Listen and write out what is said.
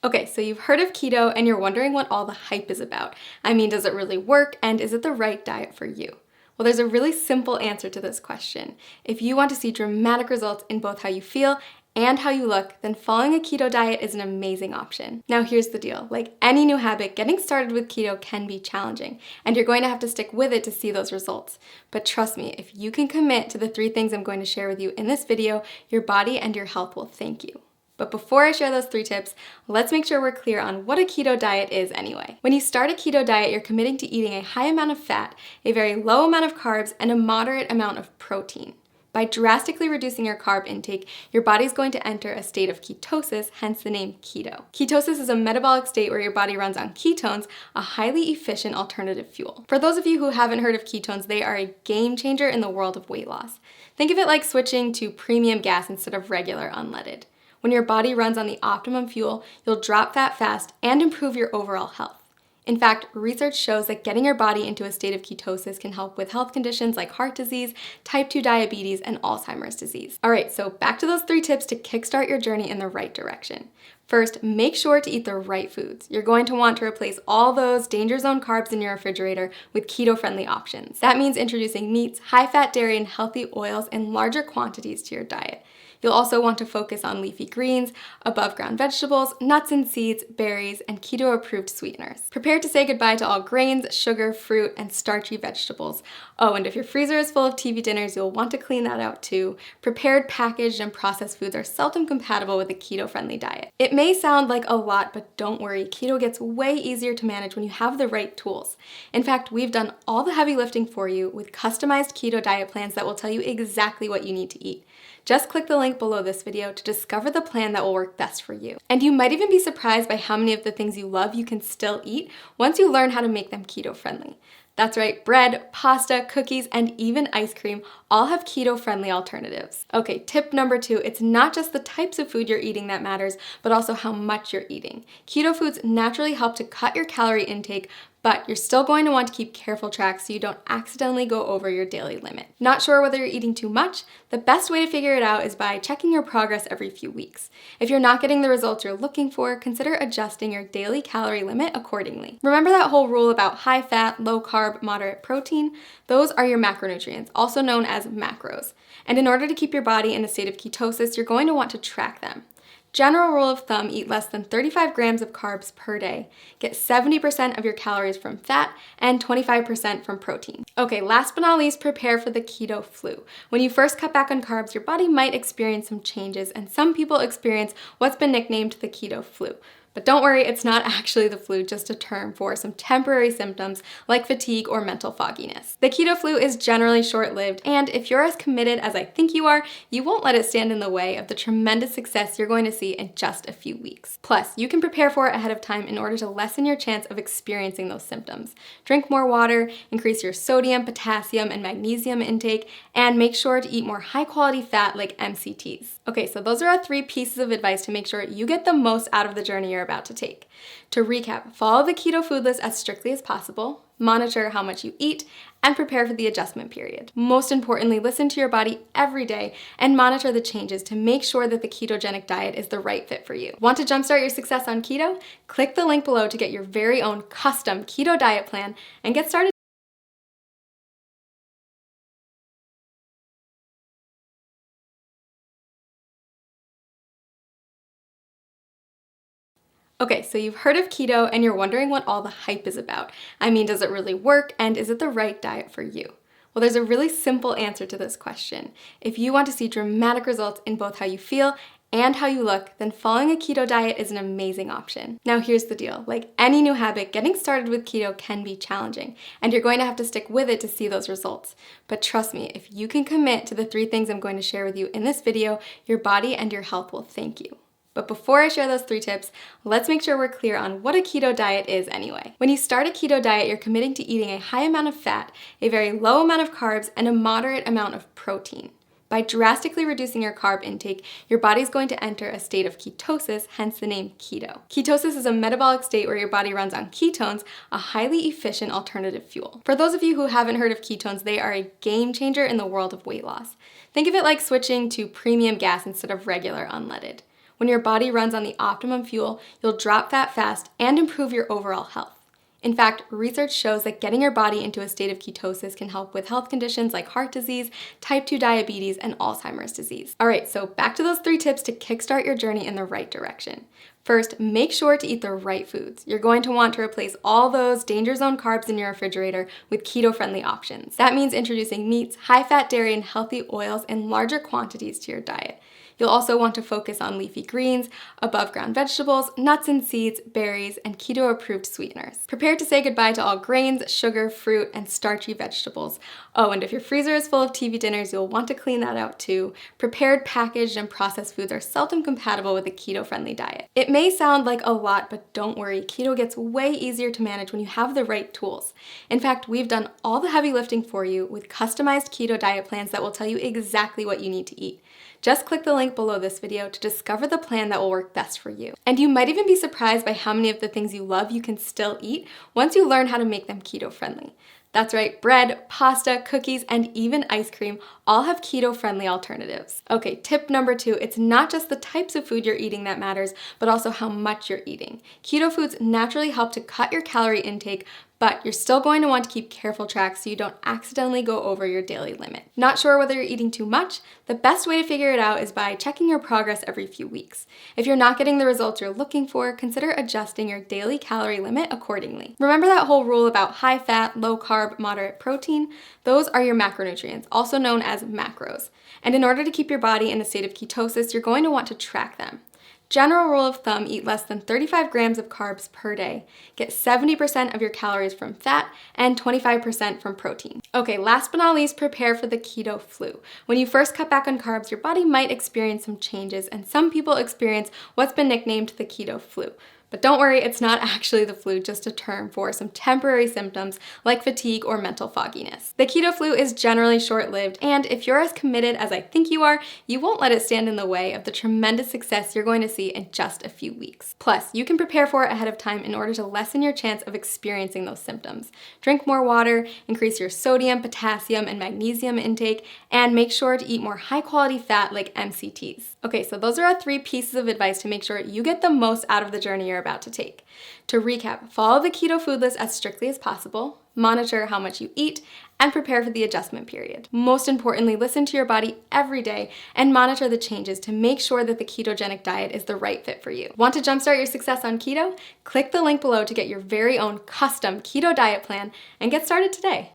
Okay, so you've heard of keto and you're wondering what all the hype is about. I mean, does it really work and is it the right diet for you? Well, there's a really simple answer to this question. If you want to see dramatic results in both how you feel and how you look, then following a keto diet is an amazing option. Now, here's the deal. Like any new habit, getting started with keto can be challenging, and you're going to have to stick with it to see those results. But trust me, if you can commit to the 3 things I'm going to share with you in this video, your body and your health will thank you. But before I share those 3 tips, let's make sure we're clear on what a keto diet is anyway. When you start a keto diet, you're committing to eating a high amount of fat, a very low amount of carbs, and a moderate amount of protein. By drastically reducing your carb intake, your body's going to enter a state of ketosis, hence the name keto. Ketosis is a metabolic state where your body runs on ketones, a highly efficient alternative fuel. For those of you who haven't heard of ketones, they are a game changer in the world of weight loss. Think of it like switching to premium gas instead of regular unleaded. When your body runs on the optimum fuel, you'll drop fat fast and improve your overall health. In fact, research shows that getting your body into a state of ketosis can help with health conditions like heart disease, type 2 diabetes, and Alzheimer's disease. All right, so back to those 3 tips to kickstart your journey in the right direction. First, make sure to eat the right foods. You're going to want to replace all those danger zone carbs in your refrigerator with keto-friendly options. That means introducing meats, high-fat dairy, and healthy oils in larger quantities to your diet. You'll also want to focus on leafy greens, above-ground vegetables, nuts and seeds, berries, and keto-approved sweeteners. Prepare to say goodbye to all grains, sugar, fruit, and starchy vegetables. Oh, and if your freezer is full of TV dinners, you'll want to clean that out too. Prepared, packaged, and processed foods are seldom compatible with a keto-friendly diet. It may sound like a lot, but don't worry, keto gets way easier to manage when you have the right tools. In fact, we've done all the heavy lifting for you with customized keto diet plans that will tell you exactly what you need to eat. Just click the link below this video to discover the plan that will work best for you. And you might even be surprised by how many of the things you love you can still eat once you learn how to make them keto-friendly. That's right, bread, pasta, cookies, and even ice cream all have keto-friendly alternatives. Okay, tip number 2, it's not just the types of food you're eating that matters, but also how much you're eating. Keto foods naturally help to cut your calorie intake, but you're still going to want to keep careful track so you don't accidentally go over your daily limit. Not sure whether you're eating too much? The best way to figure it out is by checking your progress every few weeks. If you're not getting the results you're looking for, consider adjusting your daily calorie limit accordingly. Remember that whole rule about high fat, low carb, moderate protein? Those are your macronutrients, also known as macros. And in order to keep your body in a state of ketosis, you're going to want to track them. General rule of thumb, eat less than 35 grams of carbs per day. Get 70% of your calories from fat and 25% from protein. Okay, last but not least, prepare for the keto flu. When you first cut back on carbs, your body might experience some changes, and some people experience what's been nicknamed the keto flu. But don't worry, it's not actually the flu, just a term for some temporary symptoms like fatigue or mental fogginess. The keto flu is generally short-lived, and if you're as committed as I think you are, you won't let it stand in the way of the tremendous success you're going to see in just a few weeks. Plus, you can prepare for it ahead of time in order to lessen your chance of experiencing those symptoms. Drink more water, increase your sodium, potassium, and magnesium intake, and make sure to eat more high-quality fat like MCTs. Okay, so those are our 3 pieces of advice to make sure you get the most out of the journey you're about to take. To recap, follow the keto food list as strictly as possible, monitor how much you eat, and prepare for the adjustment period. Most importantly, listen to your body every day and monitor the changes to make sure that the ketogenic diet is the right fit for you. Want to jumpstart your success on keto? Click the link below to get your very own custom keto diet plan and get started. Okay, so you've heard of keto and you're wondering what all the hype is about. I mean, does it really work and is it the right diet for you? Well, there's a really simple answer to this question. If you want to see dramatic results in both how you feel and how you look, then following a keto diet is an amazing option. Now here's the deal. Like any new habit, getting started with keto can be challenging, and you're going to have to stick with it to see those results. But trust me, if you can commit to the 3 things I'm going to share with you in this video, your body and your health will thank you. But before I share those 3 tips, let's make sure we're clear on what a keto diet is anyway. When you start a keto diet, you're committing to eating a high amount of fat, a very low amount of carbs, and a moderate amount of protein. By drastically reducing your carb intake, your body's going to enter a state of ketosis, hence the name keto. Ketosis is a metabolic state where your body runs on ketones, a highly efficient alternative fuel. For those of you who haven't heard of ketones, they are a game changer in the world of weight loss. Think of it like switching to premium gas instead of regular unleaded. When your body runs on the optimum fuel, you'll drop fat fast and improve your overall health. In fact, research shows that getting your body into a state of ketosis can help with health conditions like heart disease, type 2 diabetes, and Alzheimer's disease. All right, so back to those 3 tips to kickstart your journey in the right direction. First, make sure to eat the right foods. You're going to want to replace all those danger zone carbs in your refrigerator with keto-friendly options. That means introducing meats, high-fat dairy, and healthy oils in larger quantities to your diet. You'll also want to focus on leafy greens, above-ground vegetables, nuts and seeds, berries, and keto-approved sweeteners. Prepare to say goodbye to all grains, sugar, fruit, and starchy vegetables. Oh, and if your freezer is full of TV dinners, you'll want to clean that out too. Prepared, packaged, and processed foods are seldom compatible with a keto-friendly diet. It may sound like a lot, but don't worry, keto gets way easier to manage when you have the right tools. In fact, we've done all the heavy lifting for you with customized keto diet plans that will tell you exactly what you need to eat. Just click the link below this video to discover the plan that will work best for you. And you might even be surprised by how many of the things you love you can still eat once you learn how to make them keto-friendly. That's right, bread, pasta, cookies, and even ice cream all have keto-friendly alternatives. Okay, tip number 2, it's not just the types of food you're eating that matters, but also how much you're eating. Keto foods naturally help to cut your calorie intake, but you're still going to want to keep careful track so you don't accidentally go over your daily limit. Not sure whether you're eating too much? The best way to figure it out is by checking your progress every few weeks. If you're not getting the results you're looking for, consider adjusting your daily calorie limit accordingly. Remember that whole rule about high fat, low carb, moderate protein? Those are your macronutrients, also known as macros. And in order to keep your body in a state of ketosis, you're going to want to track them. General rule of thumb, eat less than 35 grams of carbs per day. Get 70% of your calories from fat and 25% from protein. Okay, last but not least, prepare for the keto flu. When you first cut back on carbs, your body might experience some changes, and some people experience what's been nicknamed the keto flu. But don't worry, it's not actually the flu, just a term for some temporary symptoms like fatigue or mental fogginess. The keto flu is generally short-lived, and if you're as committed as I think you are, you won't let it stand in the way of the tremendous success you're going to see in just a few weeks. Plus, you can prepare for it ahead of time in order to lessen your chance of experiencing those symptoms. Drink more water, increase your sodium, potassium, and magnesium intake, and make sure to eat more high-quality fat like MCTs. Okay, so those are our 3 pieces of advice to make sure you get the most out of the journey you're about to take. To recap, follow the keto food list as strictly as possible, monitor how much you eat, and prepare for the adjustment period. Most importantly, listen to your body every day and monitor the changes to make sure that the ketogenic diet is the right fit for you. Want to jumpstart your success on keto? Click the link below to get your very own custom keto diet plan and get started today.